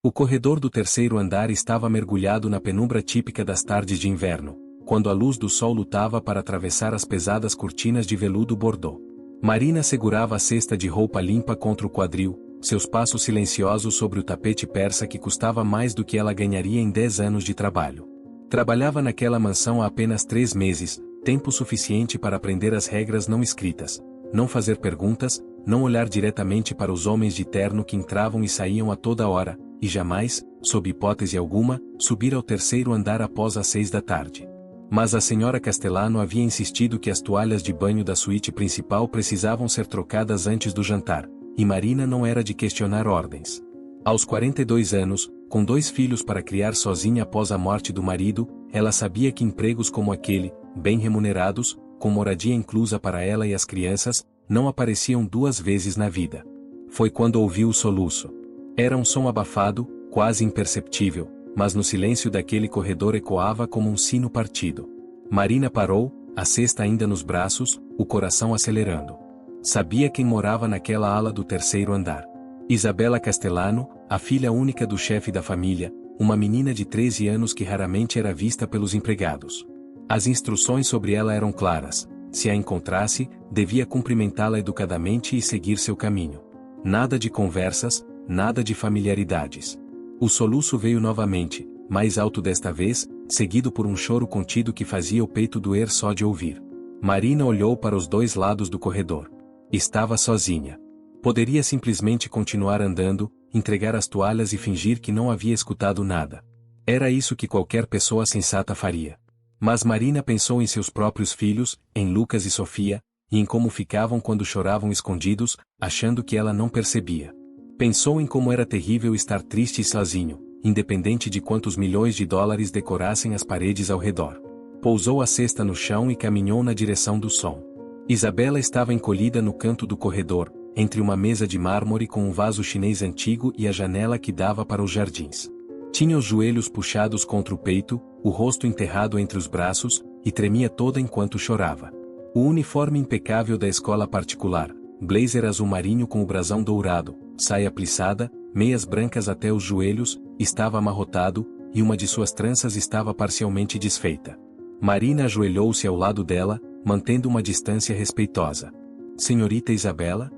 O corredor do terceiro andar estava mergulhado na penumbra típica das tardes de inverno, quando a luz do sol lutava para atravessar as pesadas cortinas de veludo bordô. Marina segurava a cesta de roupa limpa contra o quadril, seus passos silenciosos sobre o tapete persa que custava mais do que ela ganharia em 10 anos de trabalho. Trabalhava naquela mansão há apenas 3 meses, tempo suficiente para aprender as regras não escritas, não fazer perguntas, não olhar diretamente para os homens de terno que entravam e saíam a toda hora, e jamais, sob hipótese alguma, subir ao terceiro andar após as 6 da tarde. Mas a senhora Castellano havia insistido que as toalhas de banho da suíte principal precisavam ser trocadas antes do jantar, e Marina não era de questionar ordens. Aos 42 anos, com 2 filhos para criar sozinha após a morte do marido, ela sabia que empregos como aquele, bem remunerados, com moradia inclusa para ela e as crianças, não apareciam 2 vezes na vida. Foi quando ouviu o soluço. Era um som abafado, quase imperceptível, mas no silêncio daquele corredor ecoava como um sino partido. Marina parou, a cesta ainda nos braços, o coração acelerando. Sabia quem morava naquela ala do terceiro andar. Isabela Castellano, a filha única do chefe da família, uma menina de 13 anos que raramente era vista pelos empregados. As instruções sobre ela eram claras: se a encontrasse, devia cumprimentá-la educadamente e seguir seu caminho. Nada de conversas, nada de familiaridades. O soluço veio novamente, mais alto desta vez, seguido por um choro contido que fazia o peito doer só de ouvir. Marina olhou para os 2 lados do corredor. Estava sozinha. Poderia simplesmente continuar andando, entregar as toalhas e fingir que não havia escutado nada. Era isso que qualquer pessoa sensata faria. Mas Marina pensou em seus próprios filhos, em Lucas e Sofia, e em como ficavam quando choravam escondidos, achando que ela não percebia. Pensou em como era terrível estar triste e sozinho, independente de quantos milhões de dólares decorassem as paredes ao redor. Pousou a cesta no chão e caminhou na direção do som. Isabela estava encolhida no canto do corredor, entre uma mesa de mármore com um vaso chinês antigo e a janela que dava para os jardins. Tinha os joelhos puxados contra o peito, o rosto enterrado entre os braços, e tremia toda enquanto chorava. O uniforme impecável da escola particular, blazer azul marinho com o brasão dourado, saia plissada, meias brancas até os joelhos, estava amarrotado, e uma de suas tranças estava parcialmente desfeita. Marina ajoelhou-se ao lado dela, mantendo uma distância respeitosa. Senhorita Isabela?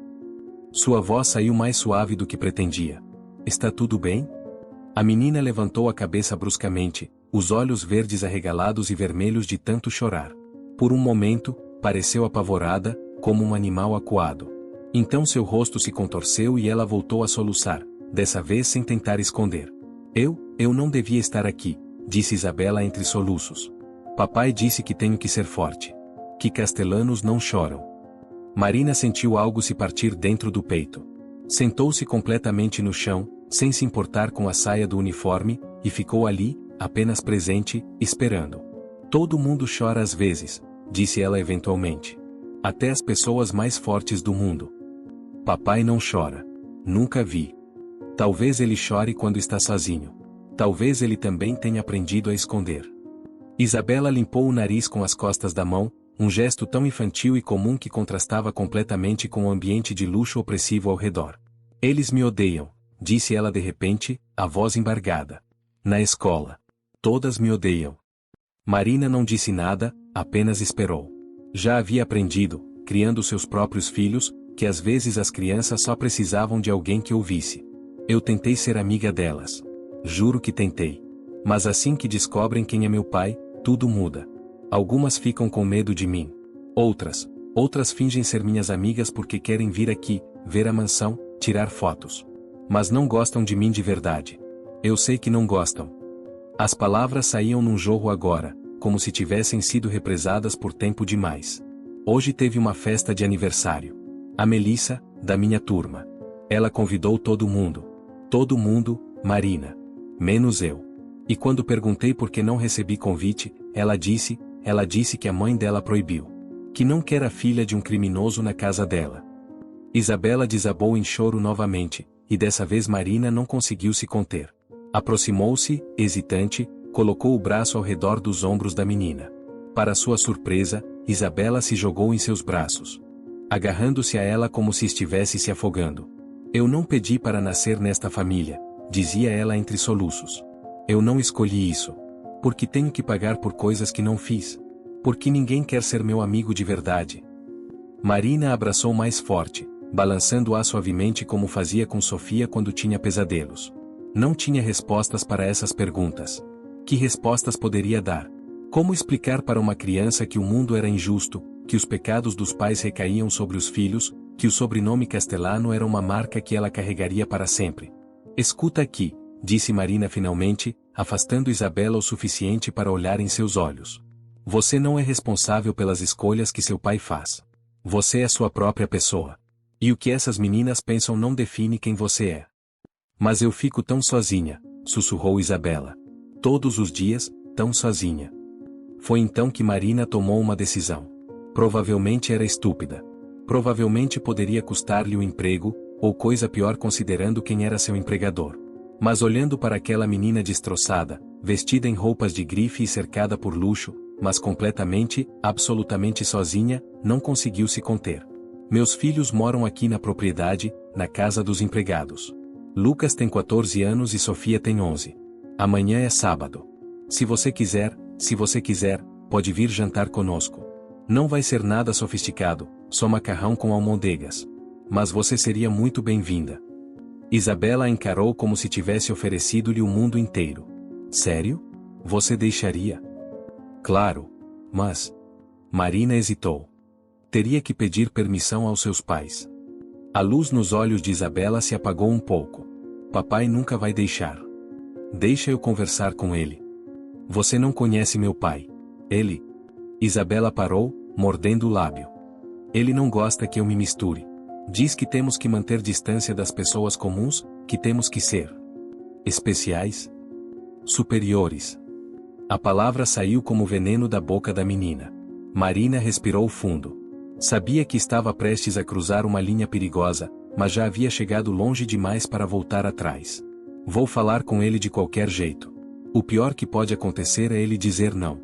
Sua voz saiu mais suave do que pretendia. Está tudo bem? A menina levantou a cabeça bruscamente, os olhos verdes arregalados e vermelhos de tanto chorar. Por um momento, pareceu apavorada, como um animal acuado. Então seu rosto se contorceu e ela voltou a soluçar, dessa vez sem tentar esconder. Eu não devia estar aqui, disse Isabela entre soluços. Papai disse que tenho que ser forte. Que Castellanos não choram. Marina sentiu algo se partir dentro do peito. Sentou-se completamente no chão, sem se importar com a saia do uniforme, e ficou ali, apenas presente, esperando. Todo mundo chora às vezes, disse ela eventualmente. Até as pessoas mais fortes do mundo. Papai não chora. Nunca vi. Talvez ele chore quando está sozinho. Talvez ele também tenha aprendido a esconder. Isabela limpou o nariz com as costas da mão, um gesto tão infantil e comum que contrastava completamente com o ambiente de luxo opressivo ao redor. Eles me odeiam, disse ela de repente, a voz embargada. Na escola. Todas me odeiam. Marina não disse nada, apenas esperou. Já havia aprendido, criando seus próprios filhos, que às vezes as crianças só precisavam de alguém que ouvisse. Eu tentei ser amiga delas. Juro que tentei. Mas assim que descobrem quem é meu pai, tudo muda. Algumas ficam com medo de mim. Outras fingem ser minhas amigas porque querem vir aqui, ver a mansão, tirar fotos. Mas não gostam de mim de verdade. Eu sei que não gostam. As palavras saíam num jorro agora, como se tivessem sido represadas por tempo demais. Hoje teve uma festa de aniversário. A Melissa, da minha turma. Ela convidou todo mundo. Todo mundo, Marina. Menos eu. E quando perguntei por que não recebi convite, ela disse que a mãe dela proibiu. Que não quer a filha de um criminoso na casa dela. Isabela desabou em choro novamente, e dessa vez Marina não conseguiu se conter. Aproximou-se, hesitante, colocou o braço ao redor dos ombros da menina. Para sua surpresa, Isabela se jogou em seus braços. Agarrando-se a ela como se estivesse se afogando. Eu não pedi para nascer nesta família, dizia ela entre soluços. Eu não escolhi isso. Por que tenho que pagar por coisas que não fiz? Porque ninguém quer ser meu amigo de verdade. Marina abraçou mais forte, balançando-a suavemente como fazia com Sofia quando tinha pesadelos. Não tinha respostas para essas perguntas. Que respostas poderia dar? Como explicar para uma criança que o mundo era injusto, que os pecados dos pais recaíam sobre os filhos, que o sobrenome Castellano era uma marca que ela carregaria para sempre? Escuta aqui, disse Marina finalmente, afastando Isabela o suficiente para olhar em seus olhos. Você não é responsável pelas escolhas que seu pai faz. Você é sua própria pessoa. E o que essas meninas pensam não define quem você é. Mas eu fico tão sozinha, sussurrou Isabela. Todos os dias, tão sozinha. Foi então que Marina tomou uma decisão. Provavelmente era estúpida. Provavelmente poderia custar-lhe o emprego, ou coisa pior considerando quem era seu empregador. Mas olhando para aquela menina destroçada, vestida em roupas de grife e cercada por luxo, mas completamente, absolutamente sozinha, não conseguiu se conter. Meus filhos moram aqui na propriedade, na casa dos empregados. Lucas tem 14 anos e Sofia tem 11. Amanhã é sábado. Se você quiser, pode vir jantar conosco. Não vai ser nada sofisticado, só macarrão com almôndegas. Mas você seria muito bem-vinda. Isabela a encarou como se tivesse oferecido-lhe o mundo inteiro. Sério? Você deixaria? Claro. Mas... Marina hesitou. Teria que pedir permissão aos seus pais. A luz nos olhos de Isabela se apagou um pouco. Papai nunca vai deixar. Deixa eu conversar com ele. Você não conhece meu pai. Ele... Isabela parou, mordendo o lábio. Ele não gosta que eu me misture. Diz que temos que manter distância das pessoas comuns, que temos que ser especiais, superiores. A palavra saiu como veneno da boca da menina. Marina respirou fundo. Sabia que estava prestes a cruzar uma linha perigosa, mas já havia chegado longe demais para voltar atrás. Vou falar com ele de qualquer jeito. O pior que pode acontecer é ele dizer não.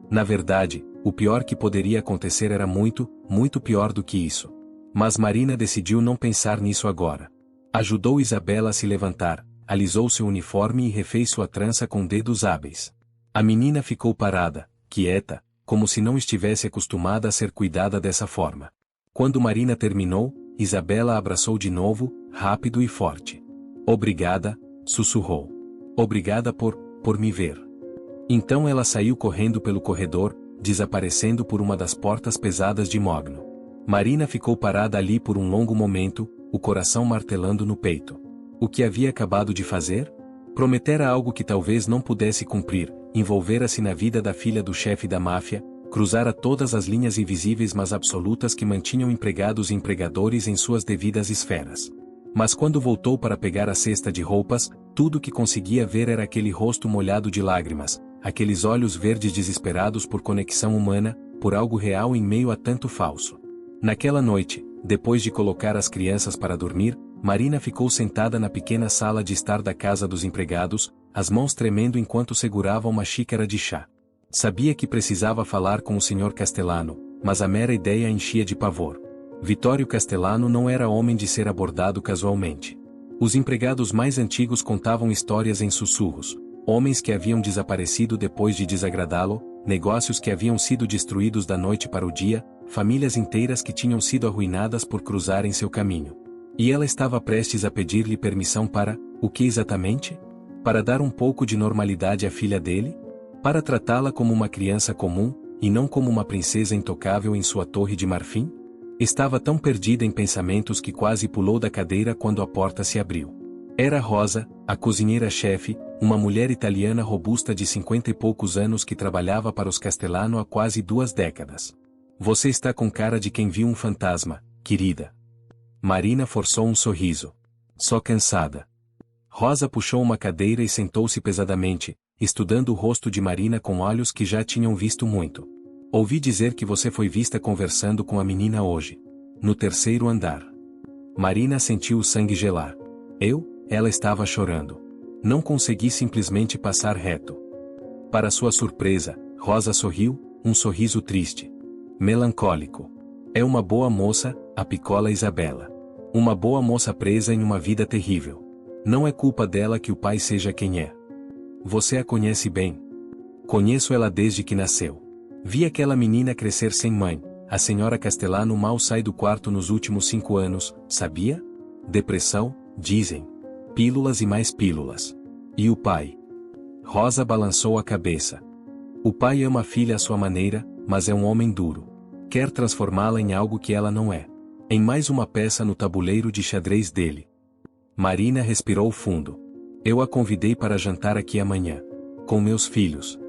Na verdade, o pior que poderia acontecer era muito, muito pior do que isso. Mas Marina decidiu não pensar nisso agora. Ajudou Isabela a se levantar, alisou seu uniforme e refez sua trança com dedos hábeis. A menina ficou parada, quieta, como se não estivesse acostumada a ser cuidada dessa forma. Quando Marina terminou, Isabela a abraçou de novo, rápido e forte. Obrigada, sussurrou. Obrigada por me ver. Então ela saiu correndo pelo corredor, desaparecendo por uma das portas pesadas de mogno. Marina ficou parada ali por um longo momento, o coração martelando no peito. O que havia acabado de fazer? Prometera algo que talvez não pudesse cumprir, envolvera-se na vida da filha do chefe da máfia, cruzara todas as linhas invisíveis mas absolutas que mantinham empregados e empregadores em suas devidas esferas. Mas quando voltou para pegar a cesta de roupas, tudo que conseguia ver era aquele rosto molhado de lágrimas, aqueles olhos verdes desesperados por conexão humana, por algo real em meio a tanto falso. Naquela noite, depois de colocar as crianças para dormir, Marina ficou sentada na pequena sala de estar da casa dos empregados, as mãos tremendo enquanto segurava uma xícara de chá. Sabia que precisava falar com o Sr. Castellano, mas a mera ideia a enchia de pavor. Vittorio Castellano não era homem de ser abordado casualmente. Os empregados mais antigos contavam histórias em sussurros, homens que haviam desaparecido depois de desagradá-lo, negócios que haviam sido destruídos da noite para o dia, famílias inteiras que tinham sido arruinadas por cruzarem seu caminho. E ela estava prestes a pedir-lhe permissão para, o que exatamente? Para dar um pouco de normalidade à filha dele? Para tratá-la como uma criança comum, e não como uma princesa intocável em sua torre de marfim? Estava tão perdida em pensamentos que quase pulou da cadeira quando a porta se abriu. Era Rosa, a cozinheira-chefe, uma mulher italiana robusta de 50 e poucos anos que trabalhava para os Castellano há quase 2 décadas. Você está com cara de quem viu um fantasma, querida. Marina forçou um sorriso. Só cansada. Rosa puxou uma cadeira e sentou-se pesadamente, estudando o rosto de Marina com olhos que já tinham visto muito. Ouvi dizer que você foi vista conversando com a menina hoje. No 3º andar. Marina sentiu o sangue gelar. Ela estava chorando. Não consegui simplesmente passar reto. Para sua surpresa, Rosa sorriu, um sorriso triste. Melancólico. É uma boa moça, a picola Isabela. Uma boa moça presa em uma vida terrível. Não é culpa dela que o pai seja quem é. Você a conhece bem. Conheço ela desde que nasceu. Vi aquela menina crescer sem mãe. A senhora Castellano mal sai do quarto nos últimos 5 anos, sabia? Depressão, dizem. Pílulas e mais pílulas. E o pai? Rosa balançou a cabeça. O pai ama a filha à sua maneira, mas é um homem duro. Quer transformá-la em algo que ela não é. Em mais uma peça no tabuleiro de xadrez dele. Marina respirou fundo. Eu a convidei para jantar aqui amanhã. Com meus filhos.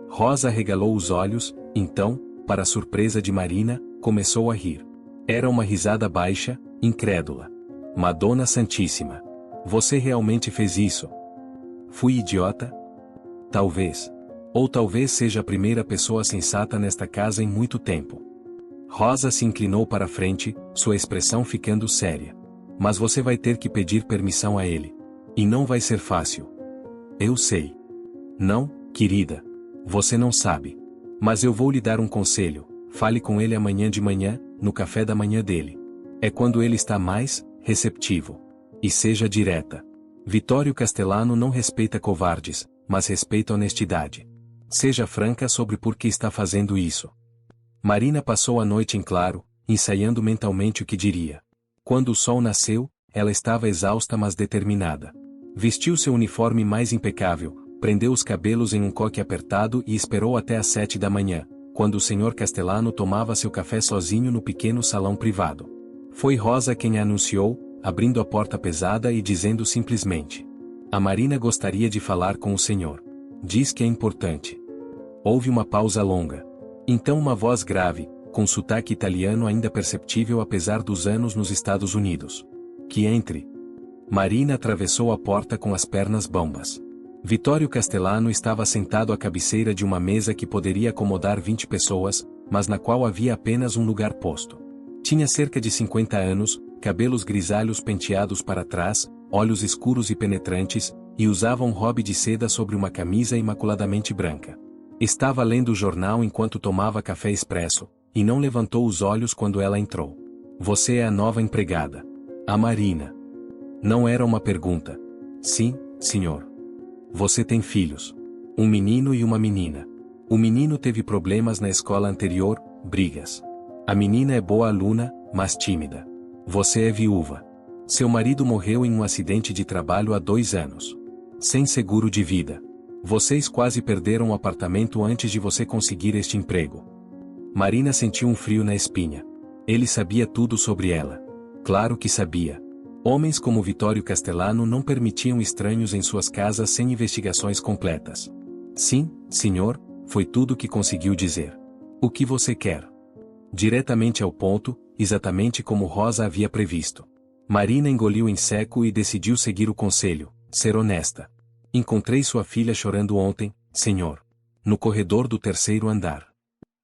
Rosa regalou os olhos, então, para a surpresa de Marina, começou a rir. Era uma risada baixa, incrédula. Madonna Santíssima. Você realmente fez isso? Fui idiota? Talvez. Ou talvez seja a primeira pessoa sensata nesta casa em muito tempo. Rosa se inclinou para a frente, sua expressão ficando séria. Mas você vai ter que pedir permissão a ele. E não vai ser fácil. Eu sei. Não, querida. Você não sabe. Mas eu vou lhe dar um conselho. Fale com ele amanhã de manhã, no café da manhã dele. É quando ele está mais receptivo. E seja direta. Vittorio Castellano não respeita covardes, mas respeita honestidade. Seja franca sobre por que está fazendo isso. Marina passou a noite em claro, ensaiando mentalmente o que diria. Quando o sol nasceu, ela estava exausta mas determinada. Vestiu seu uniforme mais impecável, prendeu os cabelos em um coque apertado e esperou até às 7 da manhã, quando o senhor Castellano tomava seu café sozinho no pequeno salão privado. Foi Rosa quem a anunciou, abrindo a porta pesada e dizendo simplesmente: a Marina gostaria de falar com o senhor. Diz que é importante. Houve uma pausa longa. Então uma voz grave, com sotaque italiano ainda perceptível apesar dos anos nos Estados Unidos. Que entre. Marina atravessou a porta com as pernas bambas. Vittorio Castellano estava sentado à cabeceira de uma mesa que poderia acomodar 20 pessoas, mas na qual havia apenas um lugar posto. Tinha cerca de 50 anos, cabelos grisalhos penteados para trás, olhos escuros e penetrantes, e usava um robe de seda sobre uma camisa imaculadamente branca. Estava lendo o jornal enquanto tomava café expresso, e não levantou os olhos quando ela entrou. Você é a nova empregada. A Marina. Não era uma pergunta. Sim, senhor. Você tem filhos. Um menino e uma menina. O menino teve problemas na escola anterior, brigas. A menina é boa aluna, mas tímida. Você é viúva. Seu marido morreu em um acidente de trabalho há 2 anos. Sem seguro de vida. Vocês quase perderam o apartamento antes de você conseguir este emprego. Marina sentiu um frio na espinha. Ele sabia tudo sobre ela. Claro que sabia. Homens como Vittorio Castellano não permitiam estranhos em suas casas sem investigações completas. Sim, senhor, foi tudo o que conseguiu dizer. O que você quer? Diretamente ao ponto, exatamente como Rosa havia previsto. Marina engoliu em seco e decidiu seguir o conselho, ser honesta. Encontrei sua filha chorando ontem, senhor. No corredor do 3º andar.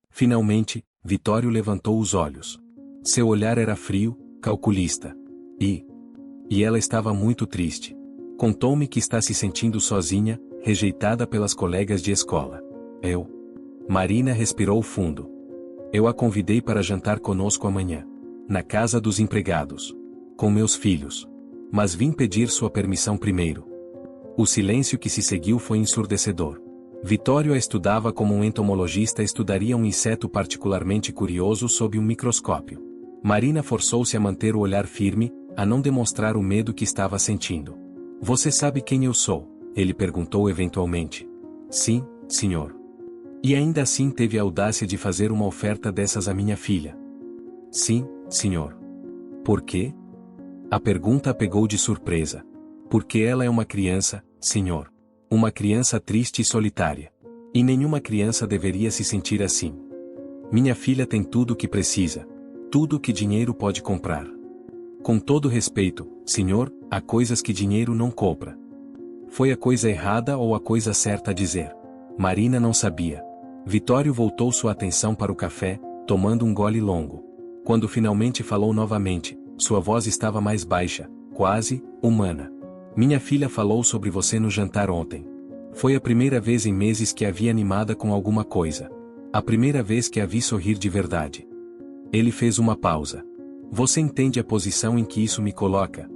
Finalmente, Vittorio levantou os olhos. Seu olhar era frio, calculista. E ela estava muito triste. Contou-me que está se sentindo sozinha, rejeitada pelas colegas de escola. Marina respirou fundo. Eu a convidei para jantar conosco amanhã. Na casa dos empregados. Com meus filhos. Mas vim pedir sua permissão primeiro. O silêncio que se seguiu foi ensurdecedor. Vittorio a estudava como um entomologista estudaria um inseto particularmente curioso sob um microscópio. Marina forçou-se a manter o olhar firme, a não demonstrar o medo que estava sentindo. Você sabe quem eu sou? Ele perguntou eventualmente. Sim, senhor. E ainda assim teve a audácia de fazer uma oferta dessas à minha filha. Sim, senhor. Por quê? A pergunta a pegou de surpresa. Porque ela é uma criança, senhor. Uma criança triste e solitária. E nenhuma criança deveria se sentir assim. Minha filha tem tudo o que precisa. Tudo o que dinheiro pode comprar. Com todo respeito, senhor, há coisas que dinheiro não compra. Foi a coisa errada ou a coisa certa a dizer? Marina não sabia. Vittorio voltou sua atenção para o café, tomando um gole longo. Quando finalmente falou novamente, sua voz estava mais baixa, quase humana. Minha filha falou sobre você no jantar ontem. Foi a primeira vez em meses que a vi animada com alguma coisa. A primeira vez que a vi sorrir de verdade. Ele fez uma pausa. Você entende a posição em que isso me coloca?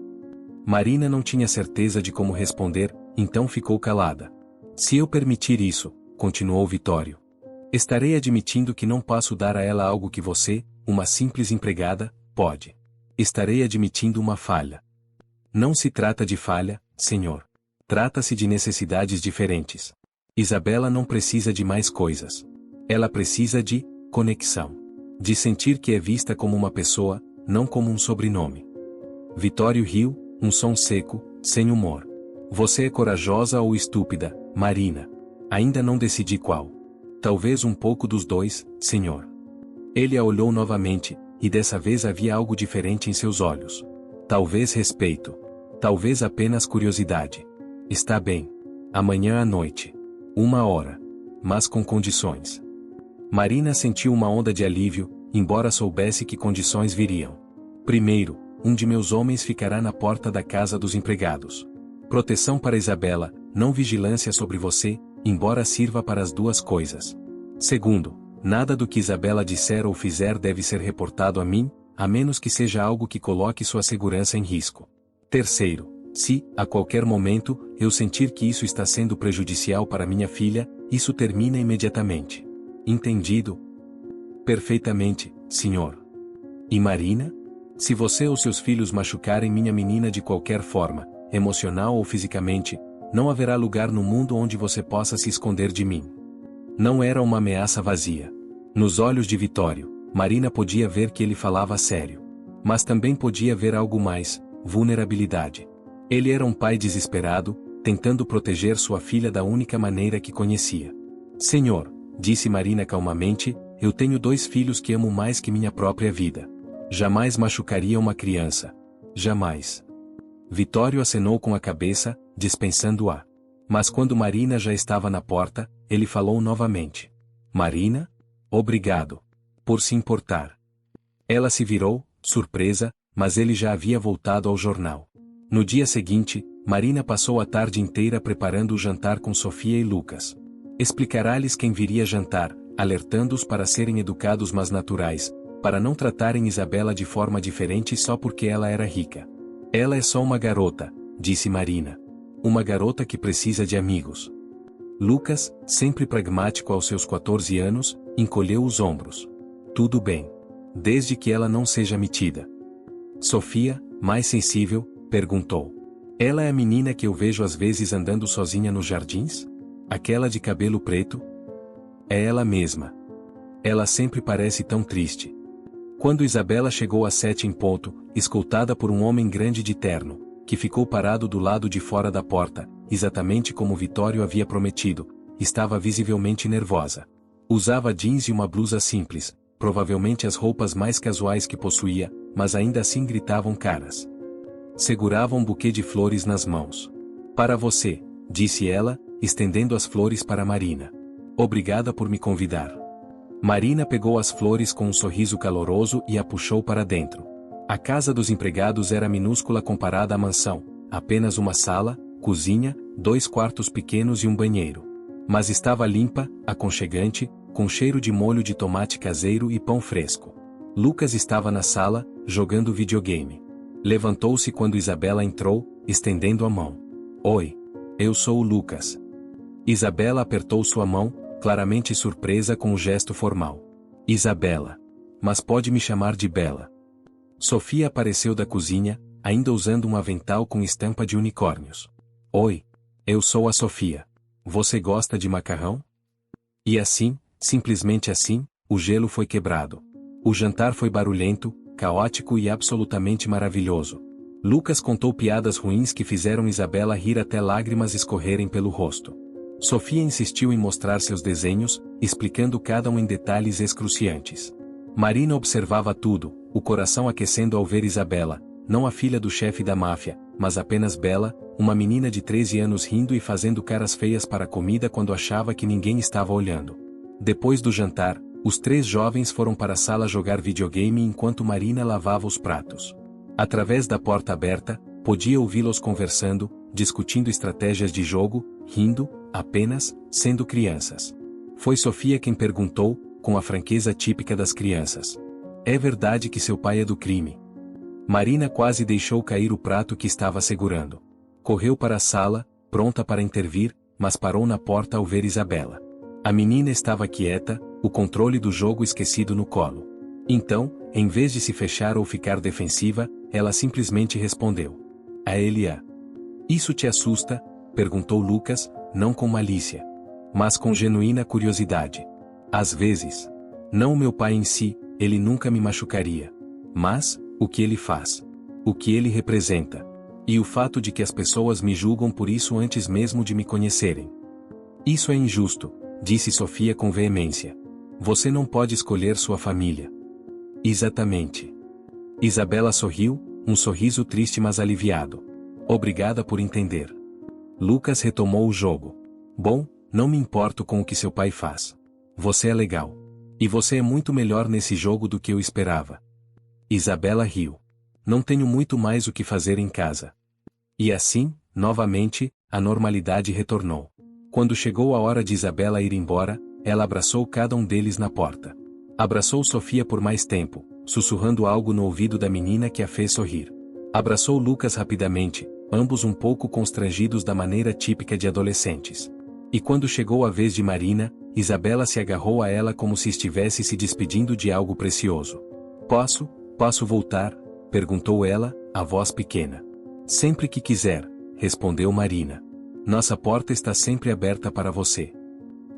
Marina não tinha certeza de como responder, então ficou calada. Se eu permitir isso, continuou Vitório, estarei admitindo que não posso dar a ela algo que você, uma simples empregada, pode. Estarei admitindo uma falha. Não se trata de falha, senhor. Trata-se de necessidades diferentes. Isabela não precisa de mais coisas. Ela precisa de conexão. De sentir que é vista como uma pessoa, não como um sobrenome. Vitório riu, um som seco, sem humor. Você é corajosa ou estúpida, Marina? Ainda não decidi qual. Talvez um pouco dos dois, senhor. Ele a olhou novamente, e dessa vez havia algo diferente em seus olhos. Talvez respeito. Talvez apenas curiosidade. Está bem. Amanhã à noite. 1 hora. Mas com condições. Marina sentiu uma onda de alívio, embora soubesse que condições viriam. Primeiro, um de meus homens ficará na porta da casa dos empregados. Proteção para Isabela, não vigilância sobre você, embora sirva para as duas coisas. Segundo, nada do que Isabela disser ou fizer deve ser reportado a mim, a menos que seja algo que coloque sua segurança em risco. Terceiro, se, a qualquer momento, eu sentir que isso está sendo prejudicial para minha filha, isso termina imediatamente. Entendido? Perfeitamente, senhor. E Marina? Se você ou seus filhos machucarem minha menina de qualquer forma, emocional ou fisicamente, não haverá lugar no mundo onde você possa se esconder de mim. Não era uma ameaça vazia. Nos olhos de Vitório, Marina podia ver que ele falava sério. Mas também podia ver algo mais, vulnerabilidade. Ele era um pai desesperado, tentando proteger sua filha da única maneira que conhecia. Senhor, disse Marina calmamente, eu tenho 2 filhos que amo mais que minha própria vida. Jamais machucaria uma criança. Jamais. Vitório acenou com a cabeça, dispensando-a. Mas quando Marina já estava na porta, ele falou novamente. Marina? Obrigado. Por se importar. Ela se virou, surpresa, mas ele já havia voltado ao jornal. No dia seguinte, Marina passou a tarde inteira preparando o jantar com Sofia e Lucas. Explicará-lhes quem viria jantar, alertando-os para serem educados mas naturais, para não tratarem Isabela de forma diferente só porque ela era rica. Ela é só uma garota, disse Marina. Uma garota que precisa de amigos. Lucas, sempre pragmático aos seus 14 anos, encolheu os ombros. Tudo bem. Desde que ela não seja metida. Sofia, mais sensível, perguntou. Ela é a menina que eu vejo às vezes andando sozinha nos jardins? Aquela de cabelo preto? É ela mesma. Ela sempre parece tão triste. Quando Isabela chegou às 7 em ponto, escoltada por um homem grande de terno, que ficou parado do lado de fora da porta, exatamente como Vitório havia prometido, estava visivelmente nervosa. Usava jeans e uma blusa simples, provavelmente as roupas mais casuais que possuía, mas ainda assim gritavam caras. Segurava um buquê de flores nas mãos. Para você, disse ela, estendendo as flores para Marina. Obrigada por me convidar. Marina pegou as flores com um sorriso caloroso e a puxou para dentro. A casa dos empregados era minúscula comparada à mansão, apenas uma sala, cozinha, 2 quartos pequenos e um banheiro. Mas estava limpa, aconchegante, com cheiro de molho de tomate caseiro e pão fresco. Lucas estava na sala, jogando videogame. Levantou-se quando Isabela entrou, estendendo a mão. Oi. Eu sou o Lucas. Isabela apertou sua mão, claramente surpresa com o gesto formal. Isabela. Mas pode me chamar de Bela. Sofia apareceu da cozinha, ainda usando um avental com estampa de unicórnios. Oi. Eu sou a Sofia. Você gosta de macarrão? E assim, simplesmente assim, o gelo foi quebrado. O jantar foi barulhento, caótico e absolutamente maravilhoso. Lucas contou piadas ruins que fizeram Isabela rir até lágrimas escorrerem pelo rosto. Sofia insistiu em mostrar seus desenhos, explicando cada um em detalhes excruciantes. Marina observava tudo, o coração aquecendo ao ver Isabela, não a filha do chefe da máfia, mas apenas Bela, uma menina de 13 anos rindo e fazendo caras feias para a comida quando achava que ninguém estava olhando. Depois do jantar, os 3 jovens foram para a sala jogar videogame enquanto Marina lavava os pratos. Através da porta aberta, podia ouvi-los conversando, discutindo estratégias de jogo, rindo, apenas, sendo crianças. Foi Sofia quem perguntou, com a franqueza típica das crianças. É verdade que seu pai é do crime? Marina quase deixou cair o prato que estava segurando. Correu para a sala, pronta para intervir, mas parou na porta ao ver Isabela. A menina estava quieta, o controle do jogo esquecido no colo. Então, em vez de se fechar ou ficar defensiva, ela simplesmente respondeu: "A Elia." "Isso te assusta?" perguntou Lucas, não com malícia, mas com genuína curiosidade. "Às vezes. Não o meu pai em si, ele nunca me machucaria. Mas, o que ele faz? O que ele representa? E o fato de que as pessoas me julgam por isso antes mesmo de me conhecerem. Isso é injusto", disse Sofia com veemência. "Você não pode escolher sua família." "Exatamente." Isabela sorriu, um sorriso triste mas aliviado. "Obrigada por entender." Lucas retomou o jogo. "Bom, não me importo com o que seu pai faz. Você é legal. E você é muito melhor nesse jogo do que eu esperava." Isabela riu. "Não tenho muito mais o que fazer em casa." E assim, novamente, a normalidade retornou. Quando chegou a hora de Isabela ir embora, ela abraçou cada um deles na porta. Abraçou Sofia por mais tempo, sussurrando algo no ouvido da menina que a fez sorrir. Abraçou Lucas rapidamente, ambos um pouco constrangidos da maneira típica de adolescentes. E quando chegou a vez de Marina, Isabela se agarrou a ela como se estivesse se despedindo de algo precioso. Posso voltar?" perguntou ela, a voz pequena. "Sempre que quiser", respondeu Marina. "Nossa porta está sempre aberta para você."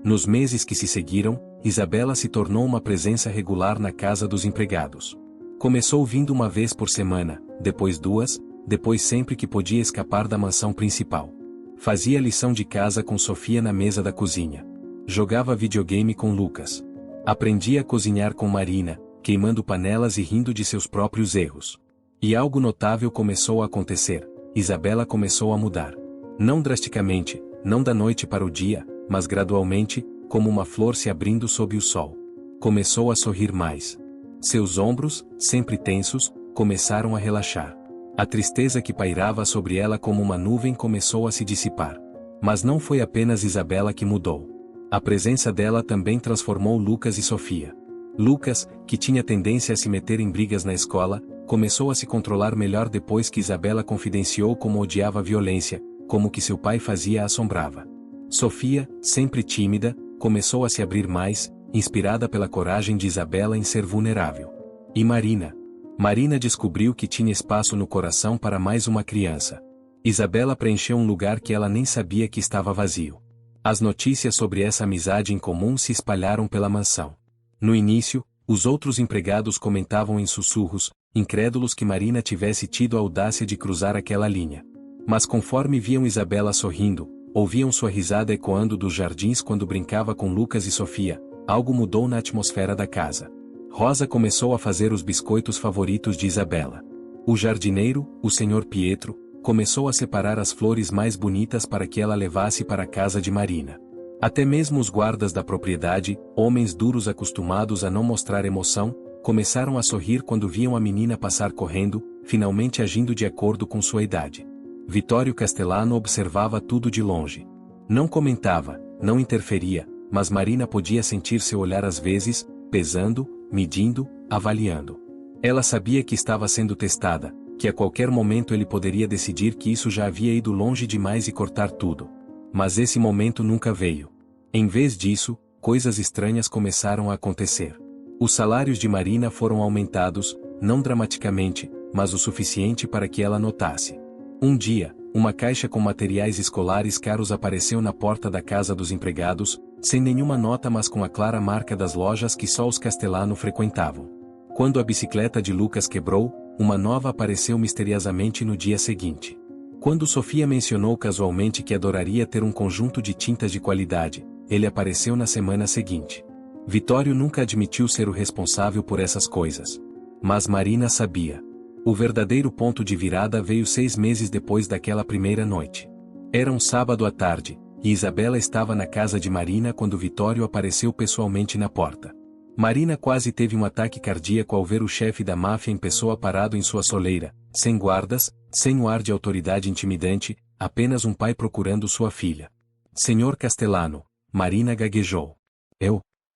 Nos meses que se seguiram, Isabela se tornou uma presença regular na casa dos empregados. Começou vindo uma vez por semana, depois duas, depois sempre que podia escapar da mansão principal. Fazia lição de casa com Sofia na mesa da cozinha. Jogava videogame com Lucas. Aprendia a cozinhar com Marina, queimando panelas e rindo de seus próprios erros. E algo notável começou a acontecer: Isabela começou a mudar. Não drasticamente, não da noite para o dia, mas gradualmente, como uma flor se abrindo sob o sol. Começou a sorrir mais. Seus ombros, sempre tensos, começaram a relaxar. A tristeza que pairava sobre ela como uma nuvem começou a se dissipar. Mas não foi apenas Isabela que mudou. A presença dela também transformou Lucas e Sofia. Lucas, que tinha tendência a se meter em brigas na escola, começou a se controlar melhor depois que Isabela confidenciou como odiava a violência, como o que seu pai fazia a assombrava. Sofia, sempre tímida, começou a se abrir mais, inspirada pela coragem de Isabela em ser vulnerável. E Marina descobriu que tinha espaço no coração para mais uma criança. Isabela preencheu um lugar que ela nem sabia que estava vazio. As notícias sobre essa amizade em comum se espalharam pela mansão. No início, os outros empregados comentavam em sussurros, incrédulos que Marina tivesse tido a audácia de cruzar aquela linha. Mas conforme viam Isabela sorrindo, ouviam sua risada ecoando dos jardins quando brincava com Lucas e Sofia, algo mudou na atmosfera da casa. Rosa começou a fazer os biscoitos favoritos de Isabela. O jardineiro, o Sr. Pietro, começou a separar as flores mais bonitas para que ela levasse para a casa de Marina. Até mesmo os guardas da propriedade, homens duros acostumados a não mostrar emoção, começaram a sorrir quando viam a menina passar correndo, finalmente agindo de acordo com sua idade. Vittorio Castellano observava tudo de longe. Não comentava, não interferia, mas Marina podia sentir seu olhar às vezes, pesando, medindo, avaliando. Ela sabia que estava sendo testada, que a qualquer momento ele poderia decidir que isso já havia ido longe demais e cortar tudo. Mas esse momento nunca veio. Em vez disso, coisas estranhas começaram a acontecer. Os salários de Marina foram aumentados, não dramaticamente, mas o suficiente para que ela notasse. Um dia, uma caixa com materiais escolares caros apareceu na porta da casa dos empregados, sem nenhuma nota mas com a clara marca das lojas que só os Castellano frequentavam. Quando a bicicleta de Lucas quebrou, uma nova apareceu misteriosamente no dia seguinte. Quando Sofia mencionou casualmente que adoraria ter um conjunto de tintas de qualidade, ele apareceu na semana seguinte. Vittorio nunca admitiu ser o responsável por essas coisas. Mas Marina sabia. O verdadeiro ponto de virada veio 6 meses depois daquela primeira noite. Era um sábado à tarde, e Isabela estava na casa de Marina quando Vittorio apareceu pessoalmente na porta. Marina quase teve um ataque cardíaco ao ver o chefe da máfia em pessoa parado em sua soleira, sem guardas, sem o ar de autoridade intimidante, apenas um pai procurando sua filha. "Senhor Castellano", Marina gaguejou.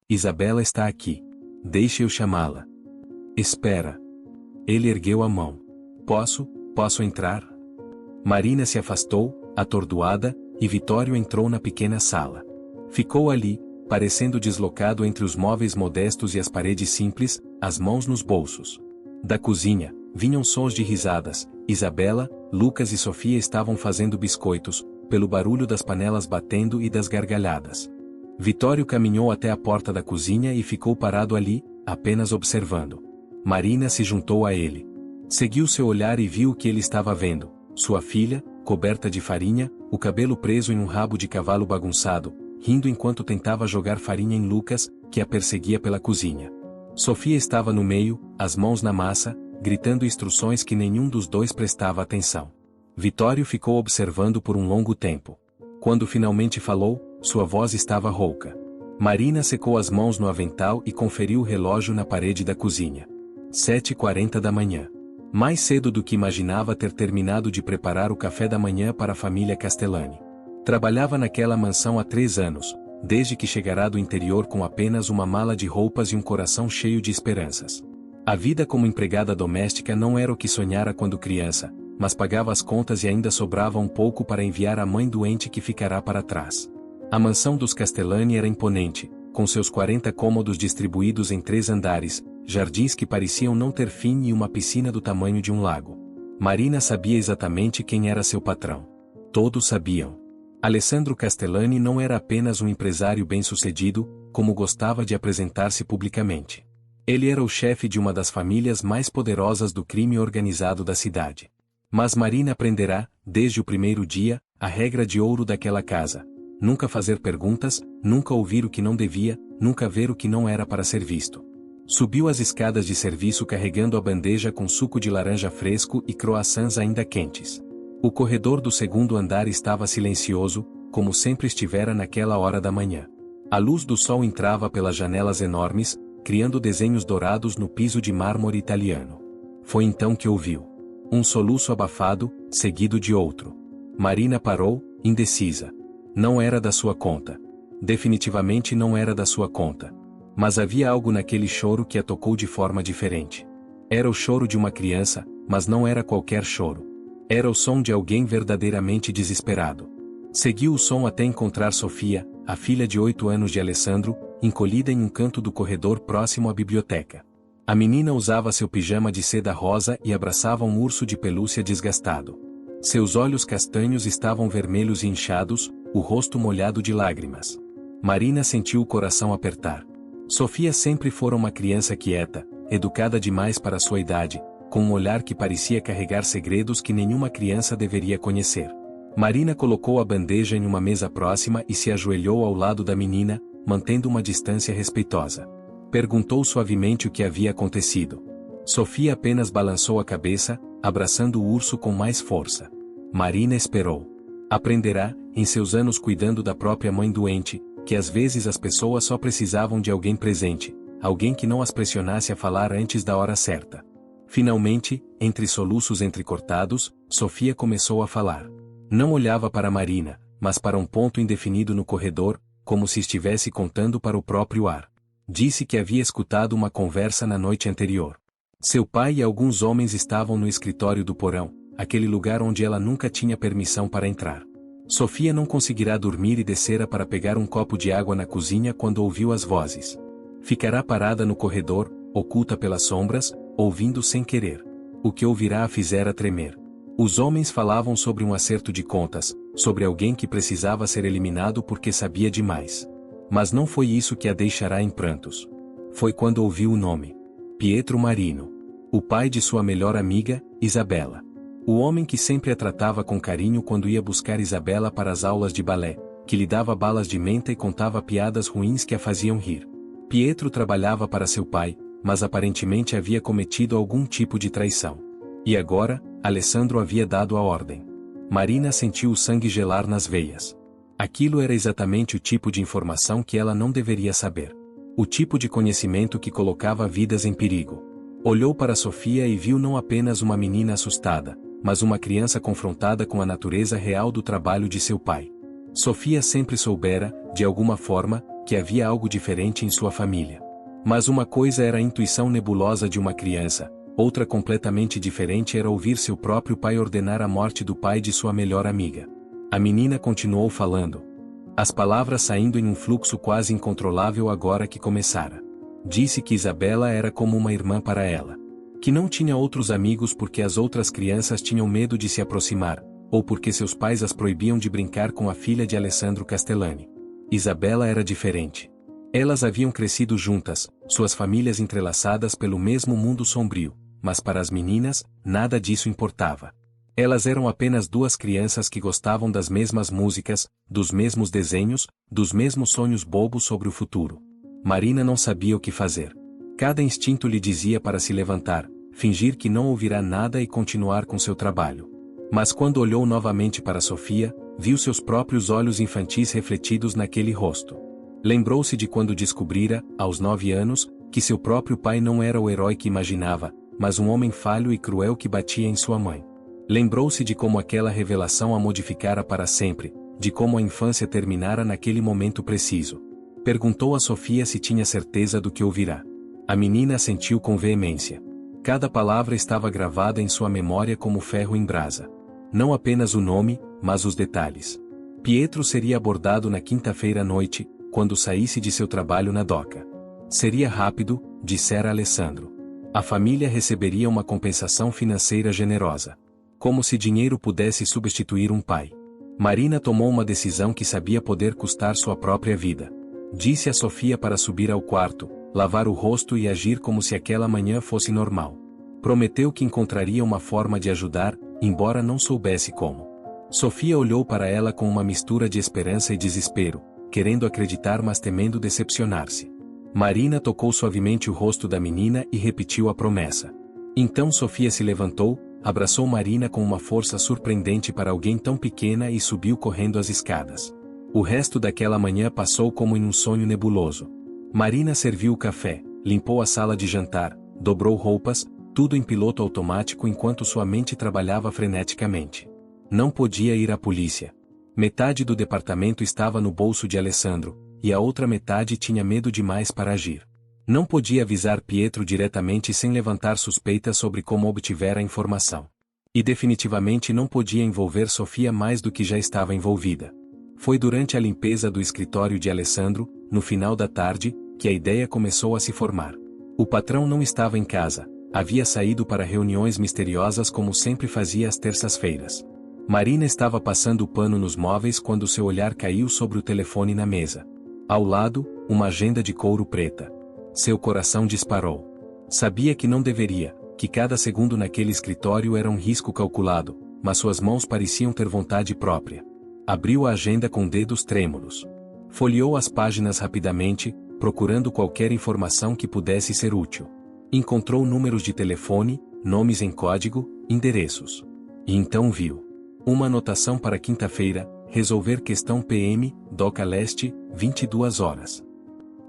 Isabela está aqui. Deixe eu chamá-la." "Espera." Ele ergueu a mão. Posso entrar? Marina se afastou, atordoada, e Vitório entrou na pequena sala. Ficou ali, parecendo deslocado entre os móveis modestos e as paredes simples, as mãos nos bolsos. Da cozinha, vinham sons de risadas. Isabela, Lucas e Sofia estavam fazendo biscoitos, pelo barulho das panelas batendo e das gargalhadas. Vitório caminhou até a porta da cozinha e ficou parado ali, apenas observando. Marina se juntou a ele. Seguiu seu olhar e viu o que ele estava vendo: sua filha, coberta de farinha, o cabelo preso em um rabo de cavalo bagunçado, rindo enquanto tentava jogar farinha em Lucas, que a perseguia pela cozinha. Sofia estava no meio, as mãos na massa, gritando instruções que nenhum dos dois prestava atenção. Vitório ficou observando por um longo tempo. Quando finalmente falou, sua voz estava rouca. Marina secou as mãos no avental e conferiu o relógio na parede da cozinha. 7h40 da manhã. Mais cedo do que imaginava ter terminado de preparar o café da manhã para a família Castellani. Trabalhava naquela mansão há 3 anos, desde que chegara do interior com apenas uma mala de roupas e um coração cheio de esperanças. A vida como empregada doméstica não era o que sonhara quando criança, mas pagava as contas e ainda sobrava um pouco para enviar a mãe doente que ficará para trás. A mansão dos Castellani era imponente, com seus 40 cômodos distribuídos em 3 andares, jardins que pareciam não ter fim e uma piscina do tamanho de um lago. Marina sabia exatamente quem era seu patrão. Todos sabiam. Alessandro Castellani não era apenas um empresário bem-sucedido, como gostava de apresentar-se publicamente. Ele era o chefe de uma das famílias mais poderosas do crime organizado da cidade. Mas Marina aprenderá, desde o primeiro dia, a regra de ouro daquela casa: nunca fazer perguntas, nunca ouvir o que não devia, nunca ver o que não era para ser visto. Subiu as escadas de serviço carregando a bandeja com suco de laranja fresco e croissants ainda quentes. O corredor do 2º andar estava silencioso, como sempre estivera naquela hora da manhã. A luz do sol entrava pelas janelas enormes, criando desenhos dourados no piso de mármore italiano. Foi então que ouviu um soluço abafado, seguido de outro. Marina parou, indecisa. Não era da sua conta. Definitivamente não era da sua conta. Mas havia algo naquele choro que a tocou de forma diferente. Era o choro de uma criança, mas não era qualquer choro. Era o som de alguém verdadeiramente desesperado. Seguiu o som até encontrar Sofia, a filha de 8 anos de Alessandro, encolhida em um canto do corredor próximo à biblioteca. A menina usava seu pijama de seda rosa e abraçava um urso de pelúcia desgastado. Seus olhos castanhos estavam vermelhos e inchados, o rosto molhado de lágrimas. Marina sentiu o coração apertar. Sofia sempre fora uma criança quieta, educada demais para sua idade, com um olhar que parecia carregar segredos que nenhuma criança deveria conhecer. Marina colocou a bandeja em uma mesa próxima e se ajoelhou ao lado da menina, mantendo uma distância respeitosa. Perguntou suavemente o que havia acontecido. Sofia apenas balançou a cabeça, abraçando o urso com mais força. Marina esperou. Aprenderá, em seus anos cuidando da própria mãe doente, que às vezes as pessoas só precisavam de alguém presente, alguém que não as pressionasse a falar antes da hora certa. Finalmente, entre soluços entrecortados, Sofia começou a falar. Não olhava para Marina, mas para um ponto indefinido no corredor, como se estivesse contando para o próprio ar. Disse que havia escutado uma conversa na noite anterior. Seu pai e alguns homens estavam no escritório do porão, aquele lugar onde ela nunca tinha permissão para entrar. Sofia não conseguirá dormir e descera para pegar um copo de água na cozinha quando ouviu as vozes. Ficará parada no corredor, oculta pelas sombras, ouvindo sem querer. O que ouvirá a fizera tremer. Os homens falavam sobre um acerto de contas, sobre alguém que precisava ser eliminado porque sabia demais. Mas não foi isso que a deixará em prantos. Foi quando ouviu o nome. Pietro Marino. O pai de sua melhor amiga, Isabela. O homem que sempre a tratava com carinho quando ia buscar Isabela para as aulas de balé, que lhe dava balas de menta e contava piadas ruins que a faziam rir. Pietro trabalhava para seu pai, mas aparentemente havia cometido algum tipo de traição. E agora, Alessandro havia dado a ordem. Marina sentiu o sangue gelar nas veias. Aquilo era exatamente o tipo de informação que ela não deveria saber. O tipo de conhecimento que colocava vidas em perigo. Olhou para Sofia e viu não apenas uma menina assustada, mas uma criança confrontada com a natureza real do trabalho de seu pai. Sofia sempre soubera, de alguma forma, que havia algo diferente em sua família. Mas uma coisa era a intuição nebulosa de uma criança, Outra completamente diferente era ouvir seu próprio pai ordenar a morte do pai de sua melhor amiga. A menina continuou falando. As palavras saindo em um fluxo quase incontrolável agora que começara. Disse que Isabela era como uma irmã para ela. Que não tinha outros amigos porque as outras crianças tinham medo de se aproximar, ou porque seus pais as proibiam de brincar com a filha de Alessandro Castellani. Isabela era diferente. Elas haviam crescido juntas, suas famílias entrelaçadas pelo mesmo mundo sombrio, mas para as meninas, nada disso importava. Elas eram apenas duas crianças que gostavam das mesmas músicas, dos mesmos desenhos, dos mesmos sonhos bobos sobre o futuro. Marina não sabia o que fazer. Cada instinto lhe dizia para se levantar, fingir que não ouvirá nada e continuar com seu trabalho. Mas quando olhou novamente para Sofia, viu seus próprios olhos infantis refletidos naquele rosto. Lembrou-se de quando descobrira, aos 9 anos, que seu próprio pai não era o herói que imaginava, mas um homem falho e cruel que batia em sua mãe. Lembrou-se de como aquela revelação a modificara para sempre, de como a infância terminara naquele momento preciso. Perguntou a Sofia se tinha certeza do que ouvirá. A menina assentiu com veemência. Cada palavra estava gravada em sua memória como ferro em brasa. Não apenas o nome, mas os detalhes. Pietro seria abordado na quinta-feira à noite, quando saísse de seu trabalho na doca. Seria rápido, dissera Alessandro. A família receberia uma compensação financeira generosa. Como se dinheiro pudesse substituir um pai. Marina tomou uma decisão que sabia poder custar sua própria vida. Disse a Sofia para subir ao quarto, lavar o rosto e agir como se aquela manhã fosse normal. Prometeu que encontraria uma forma de ajudar, embora não soubesse como. Sofia olhou para ela com uma mistura de esperança e desespero, querendo acreditar mas temendo decepcionar-se. Marina tocou suavemente o rosto da menina e repetiu a promessa. Então Sofia se levantou, abraçou Marina com uma força surpreendente para alguém tão pequena e subiu correndo as escadas. O resto daquela manhã passou como em um sonho nebuloso. Marina serviu o café, limpou a sala de jantar, dobrou roupas, tudo em piloto automático enquanto sua mente trabalhava freneticamente. Não podia ir à polícia. Metade do departamento estava no bolso de Alessandro, e a outra metade tinha medo demais para agir. Não podia avisar Pietro diretamente sem levantar suspeitas sobre como obtivera a informação. E definitivamente não podia envolver Sofia mais do que já estava envolvida. Foi durante a limpeza do escritório de Alessandro, no final da tarde, que a ideia começou a se formar. O patrão não estava em casa, havia saído para reuniões misteriosas como sempre fazia às terças-feiras. Marina estava passando o pano nos móveis quando seu olhar caiu sobre o telefone na mesa. Ao lado, uma agenda de couro preta. Seu coração disparou. Sabia que não deveria, que cada segundo naquele escritório era um risco calculado, mas suas mãos pareciam ter vontade própria. Abriu a agenda com dedos trêmulos. Folheou as páginas rapidamente, procurando qualquer informação que pudesse ser útil. Encontrou números de telefone, nomes em código, endereços. E então viu. Uma anotação para quinta-feira, resolver questão PM, Doca Leste, 22 horas.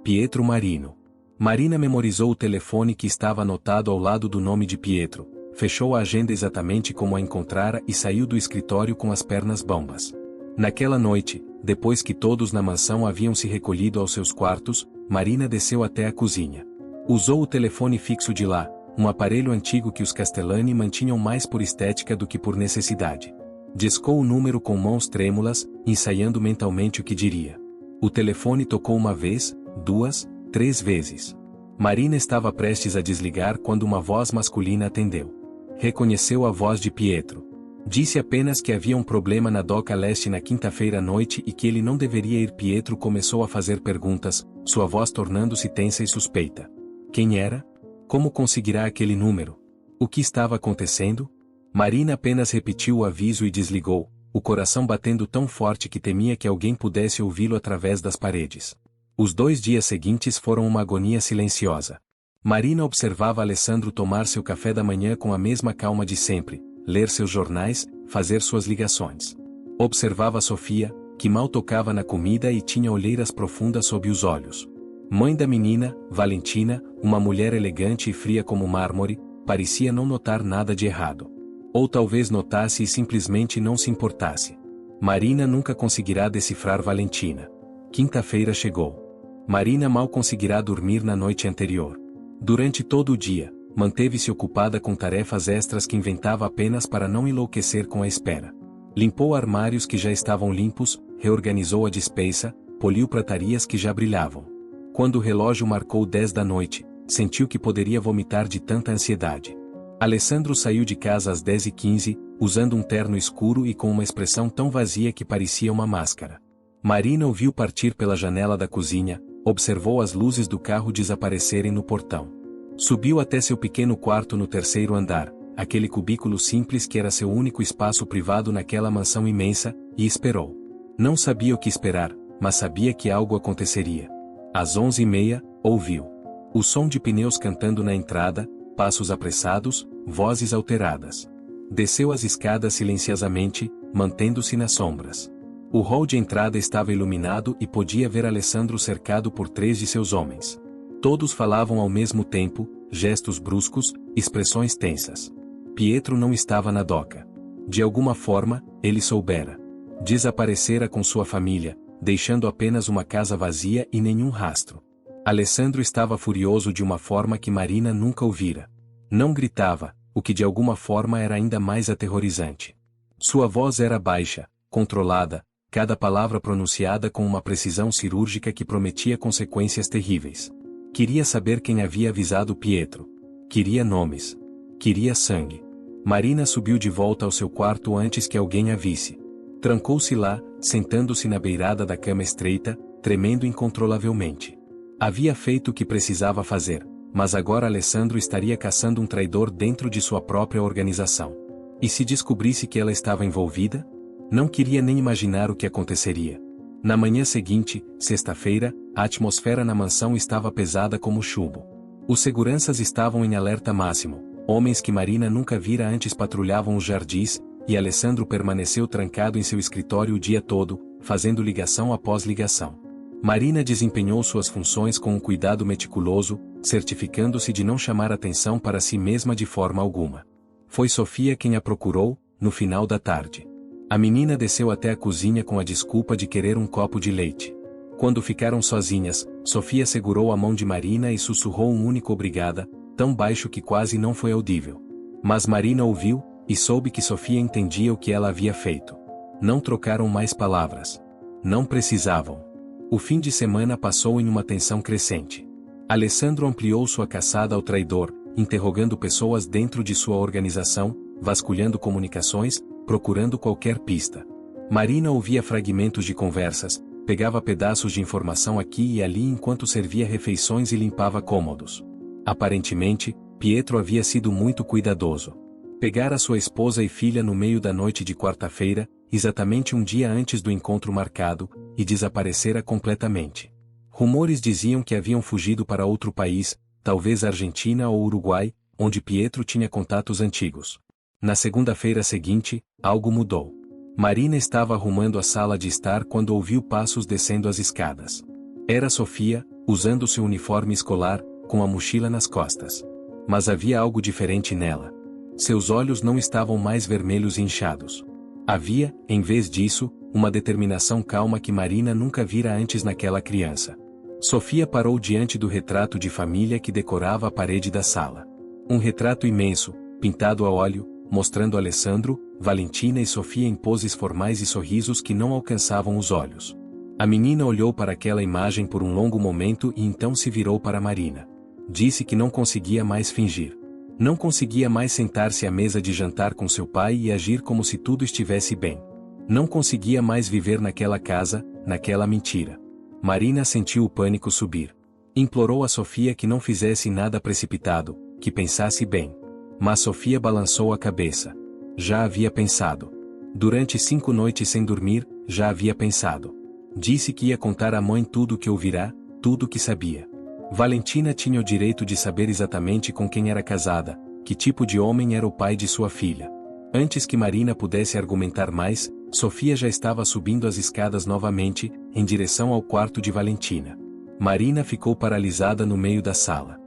Pietro Marino. Marina memorizou o telefone que estava anotado ao lado do nome de Pietro, fechou a agenda exatamente como a encontrara e saiu do escritório com as pernas bambas. Naquela noite, depois que todos na mansão haviam se recolhido aos seus quartos, Marina desceu até a cozinha. Usou o telefone fixo de lá, um aparelho antigo que os Castellani mantinham mais por estética do que por necessidade. Discou o número com mãos trêmulas, ensaiando mentalmente o que diria. O telefone tocou uma vez, 2, 3 vezes. Marina estava prestes a desligar quando uma voz masculina atendeu. Reconheceu a voz de Pietro. Disse apenas que havia um problema na Doca Leste na quinta-feira à noite e que ele não deveria ir. Pietro começou a fazer perguntas, sua voz tornando-se tensa e suspeita. Quem era? Como conseguirá aquele número? O que estava acontecendo? Marina apenas repetiu o aviso e desligou, o coração batendo tão forte que temia que alguém pudesse ouvi-lo através das paredes. Os 2 dias seguintes foram uma agonia silenciosa. Marina observava Alessandro tomar seu café da manhã com a mesma calma de sempre, ler seus jornais, fazer suas ligações. Observava Sofia, que mal tocava na comida e tinha olheiras profundas sob os olhos. Mãe da menina, Valentina, uma mulher elegante e fria como mármore, parecia não notar nada de errado. Ou talvez notasse e simplesmente não se importasse. Marina nunca conseguirá decifrar Valentina. Quinta-feira chegou. Marina mal conseguirá dormir na noite anterior. Durante todo o dia, manteve-se ocupada com tarefas extras que inventava apenas para não enlouquecer com a espera. Limpou armários que já estavam limpos, reorganizou a despensa, poliu pratarias que já brilhavam. Quando o relógio marcou 10 da noite, sentiu que poderia vomitar de tanta ansiedade. Alessandro saiu de casa às 10h15, usando um terno escuro e com uma expressão tão vazia que parecia uma máscara. Marina o viu partir pela janela da cozinha, observou as luzes do carro desaparecerem no portão. Subiu até seu pequeno quarto no 3º andar, aquele cubículo simples que era seu único espaço privado naquela mansão imensa, e esperou. Não sabia o que esperar, mas sabia que algo aconteceria. Às 11h30, ouviu o som de pneus cantando na entrada, passos apressados, vozes alteradas. Desceu as escadas silenciosamente, mantendo-se nas sombras. O hall de entrada estava iluminado e podia ver Alessandro cercado por 3 de seus homens. Todos falavam ao mesmo tempo, gestos bruscos, expressões tensas. Pietro não estava na doca. De alguma forma, ele soubera. Desaparecera com sua família, deixando apenas uma casa vazia e nenhum rastro. Alessandro estava furioso de uma forma que Marina nunca ouvira. Não gritava, o que de alguma forma era ainda mais aterrorizante. Sua voz era baixa, controlada, cada palavra pronunciada com uma precisão cirúrgica que prometia consequências terríveis. Queria saber quem havia avisado Pietro. Queria nomes. Queria sangue. Marina subiu de volta ao seu quarto antes que alguém a visse. Trancou-se lá, sentando-se na beirada da cama estreita, tremendo incontrolavelmente. Havia feito o que precisava fazer, mas agora Alessandro estaria caçando um traidor dentro de sua própria organização. E se descobrisse que ela estava envolvida? Não queria nem imaginar o que aconteceria. Na manhã seguinte, sexta-feira, a atmosfera na mansão estava pesada como chumbo. Os seguranças estavam em alerta máximo, homens que Marina nunca vira antes patrulhavam os jardins, e Alessandro permaneceu trancado em seu escritório o dia todo, fazendo ligação após ligação. Marina desempenhou suas funções com um cuidado meticuloso, certificando-se de não chamar atenção para si mesma de forma alguma. Foi Sofia quem a procurou, no final da tarde. A menina desceu até a cozinha com a desculpa de querer um copo de leite. Quando ficaram sozinhas, Sofia segurou a mão de Marina e sussurrou um único obrigada, tão baixo que quase não foi audível. Mas Marina ouviu, e soube que Sofia entendia o que ela havia feito. Não trocaram mais palavras. Não precisavam. O fim de semana passou em uma tensão crescente. Alessandro ampliou sua caçada ao traidor, interrogando pessoas dentro de sua organização, vasculhando comunicações, procurando qualquer pista. Marina ouvia fragmentos de conversas, pegava pedaços de informação aqui e ali enquanto servia refeições e limpava cômodos. Aparentemente, Pietro havia sido muito cuidadoso. Pegara sua esposa e filha no meio da noite de quarta-feira, exatamente um dia antes do encontro marcado, e desaparecera completamente. Rumores diziam que haviam fugido para outro país, talvez Argentina ou Uruguai, onde Pietro tinha contatos antigos. Na segunda-feira seguinte, algo mudou. Marina estava arrumando a sala de estar quando ouviu passos descendo as escadas. Era Sofia, usando seu uniforme escolar, com a mochila nas costas. Mas havia algo diferente nela. Seus olhos não estavam mais vermelhos e inchados. Havia, em vez disso, uma determinação calma que Marina nunca vira antes naquela criança. Sofia parou diante do retrato de família que decorava a parede da sala. Um retrato imenso, pintado a óleo, mostrando Alessandro, Valentina e Sofia em poses formais e sorrisos que não alcançavam os olhos. A menina olhou para aquela imagem por um longo momento e então se virou para Marina. Disse que não conseguia mais fingir. Não conseguia mais sentar-se à mesa de jantar com seu pai e agir como se tudo estivesse bem. Não conseguia mais viver naquela casa, naquela mentira. Marina sentiu o pânico subir. Implorou a Sofia que não fizesse nada precipitado, que pensasse bem. Mas Sofia balançou a cabeça. Já havia pensado. Durante 5 noites sem dormir, já havia pensado. Disse que ia contar à mãe tudo o que ouvirá, tudo o que sabia. Valentina tinha o direito de saber exatamente com quem era casada, que tipo de homem era o pai de sua filha. Antes que Marina pudesse argumentar mais, Sofia já estava subindo as escadas novamente, em direção ao quarto de Valentina. Marina ficou paralisada no meio da sala.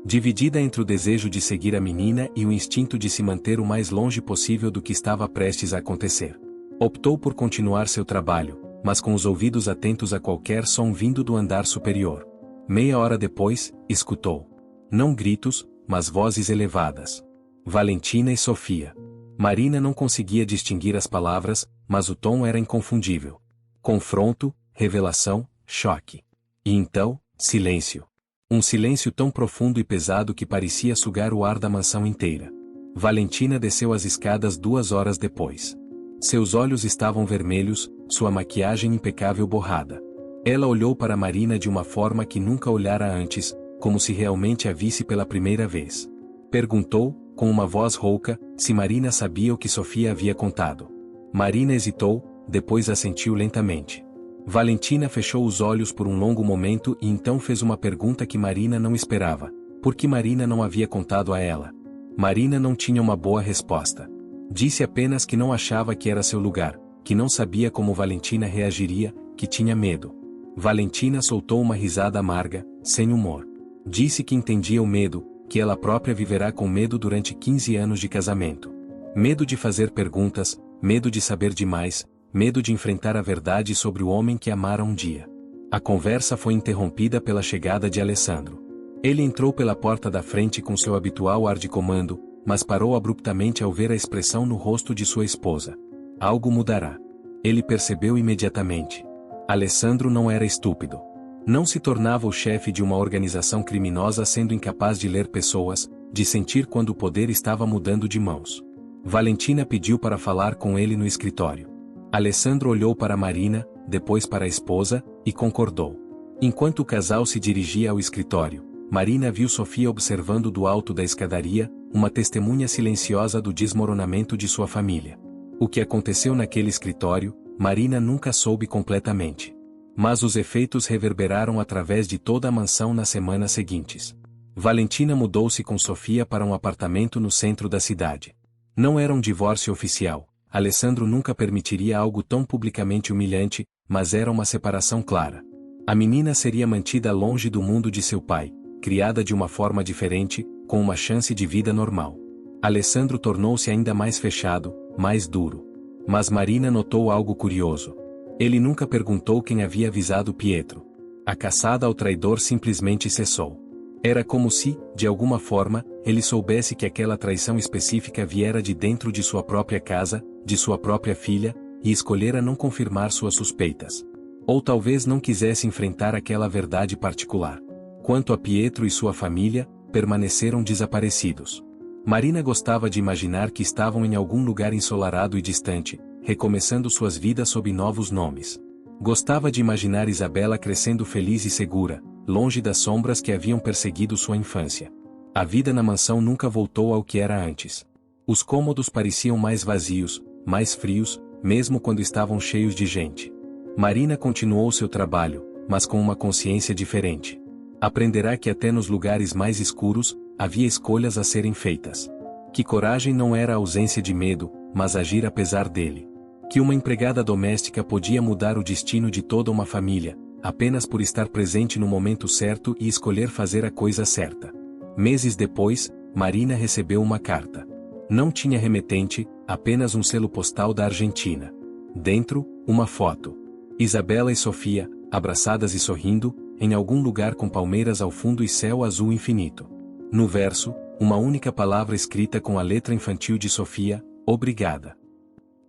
Dividida entre o desejo de seguir a menina e o instinto de se manter o mais longe possível do que estava prestes a acontecer. Optou por continuar seu trabalho, mas com os ouvidos atentos a qualquer som vindo do andar superior. Meia hora depois, escutou. Não gritos, mas vozes elevadas. Valentina e Sofia. Marina não conseguia distinguir as palavras, mas o tom era inconfundível. Confronto, revelação, choque. E então, silêncio. Um silêncio tão profundo e pesado que parecia sugar o ar da mansão inteira. Valentina desceu as escadas 2 horas depois. Seus olhos estavam vermelhos, sua maquiagem impecável borrada. Ela olhou para Marina de uma forma que nunca olhara antes, como se realmente a visse pela primeira vez. Perguntou, com uma voz rouca, se Marina sabia o que Sofia havia contado. Marina hesitou, depois assentiu lentamente. Valentina fechou os olhos por um longo momento e então fez uma pergunta que Marina não esperava. Por que Marina não havia contado a ela? Marina não tinha uma boa resposta. Disse apenas que não achava que era seu lugar, que não sabia como Valentina reagiria, que tinha medo. Valentina soltou uma risada amarga, sem humor. Disse que entendia o medo, que ela própria viverá com medo durante 15 anos de casamento. Medo de fazer perguntas, medo de saber demais, medo de enfrentar a verdade sobre o homem que amara um dia. A conversa foi interrompida pela chegada de Alessandro. Ele entrou pela porta da frente com seu habitual ar de comando, mas parou abruptamente ao ver a expressão no rosto de sua esposa. Algo mudará. Ele percebeu imediatamente. Alessandro não era estúpido. Não se tornava o chefe de uma organização criminosa sendo incapaz de ler pessoas, de sentir quando o poder estava mudando de mãos. Valentina pediu para falar com ele no escritório. Alessandro olhou para Marina, depois para a esposa, e concordou. Enquanto o casal se dirigia ao escritório, Marina viu Sofia observando do alto da escadaria, uma testemunha silenciosa do desmoronamento de sua família. O que aconteceu naquele escritório, Marina nunca soube completamente. Mas os efeitos reverberaram através de toda a mansão nas semanas seguintes. Valentina mudou-se com Sofia para um apartamento no centro da cidade. Não era um divórcio oficial. Alessandro nunca permitiria algo tão publicamente humilhante, mas era uma separação clara. A menina seria mantida longe do mundo de seu pai, criada de uma forma diferente, com uma chance de vida normal. Alessandro tornou-se ainda mais fechado, mais duro. Mas Marina notou algo curioso. Ele nunca perguntou quem havia avisado Pietro. A caçada ao traidor simplesmente cessou. Era como se, de alguma forma, ele soubesse que aquela traição específica viera de dentro de sua própria casa, de sua própria filha, e escolhera não confirmar suas suspeitas. Ou talvez não quisesse enfrentar aquela verdade particular. Quanto a Pietro e sua família, permaneceram desaparecidos. Marina gostava de imaginar que estavam em algum lugar ensolarado e distante, recomeçando suas vidas sob novos nomes. Gostava de imaginar Isabela crescendo feliz e segura, longe das sombras que haviam perseguido sua infância. A vida na mansão nunca voltou ao que era antes. Os cômodos pareciam mais vazios, mais frios, mesmo quando estavam cheios de gente. Marina continuou seu trabalho, mas com uma consciência diferente. Aprenderá que até nos lugares mais escuros, havia escolhas a serem feitas. Que coragem não era a ausência de medo, mas agir apesar dele. Que uma empregada doméstica podia mudar o destino de toda uma família, apenas por estar presente no momento certo e escolher fazer a coisa certa. Meses depois, Marina recebeu uma carta. Não tinha remetente, apenas um selo postal da Argentina. Dentro, uma foto. Isabela e Sofia, abraçadas e sorrindo, em algum lugar com palmeiras ao fundo e céu azul infinito. No verso, uma única palavra escrita com a letra infantil de Sofia: obrigada.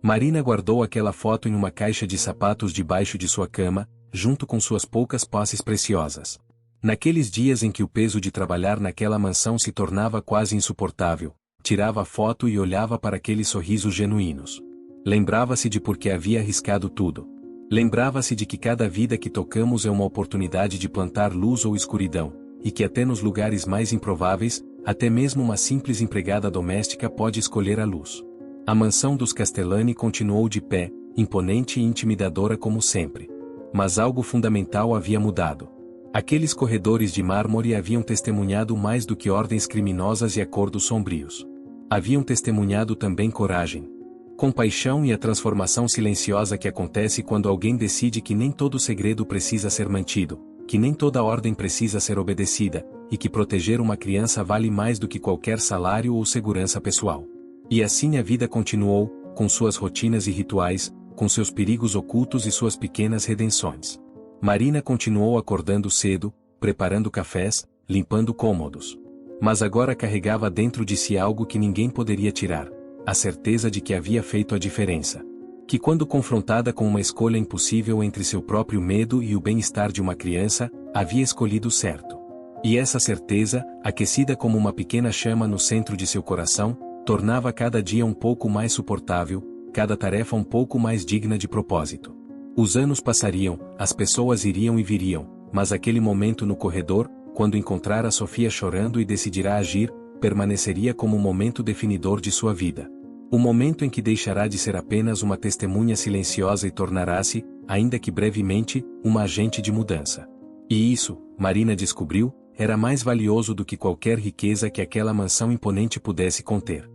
Marina guardou aquela foto em uma caixa de sapatos debaixo de sua cama, junto com suas poucas posses preciosas. Naqueles dias em que o peso de trabalhar naquela mansão se tornava quase insuportável, tirava a foto e olhava para aqueles sorrisos genuínos. Lembrava-se de por que havia arriscado tudo. Lembrava-se de que cada vida que tocamos é uma oportunidade de plantar luz ou escuridão, e que até nos lugares mais improváveis, até mesmo uma simples empregada doméstica pode escolher a luz. A mansão dos Castellani continuou de pé, imponente e intimidadora como sempre. Mas algo fundamental havia mudado. Aqueles corredores de mármore haviam testemunhado mais do que ordens criminosas e acordos sombrios. Haviam testemunhado também coragem, compaixão e a transformação silenciosa que acontece quando alguém decide que nem todo segredo precisa ser mantido, que nem toda ordem precisa ser obedecida, e que proteger uma criança vale mais do que qualquer salário ou segurança pessoal. E assim a vida continuou, com suas rotinas e rituais, com seus perigos ocultos e suas pequenas redenções. Marina continuou acordando cedo, preparando cafés, limpando cômodos. Mas agora carregava dentro de si algo que ninguém poderia tirar: a certeza de que havia feito a diferença. Que quando confrontada com uma escolha impossível entre seu próprio medo e o bem-estar de uma criança, havia escolhido o certo. E essa certeza, aquecida como uma pequena chama no centro de seu coração, tornava cada dia um pouco mais suportável, cada tarefa um pouco mais digna de propósito. Os anos passariam, as pessoas iriam e viriam, mas aquele momento no corredor, quando encontrar a Sofia chorando e decidirá agir, permaneceria como um momento definidor de sua vida. O momento em que deixará de ser apenas uma testemunha silenciosa e tornará-se, ainda que brevemente, uma agente de mudança. E isso, Marina descobriu, era mais valioso do que qualquer riqueza que aquela mansão imponente pudesse conter.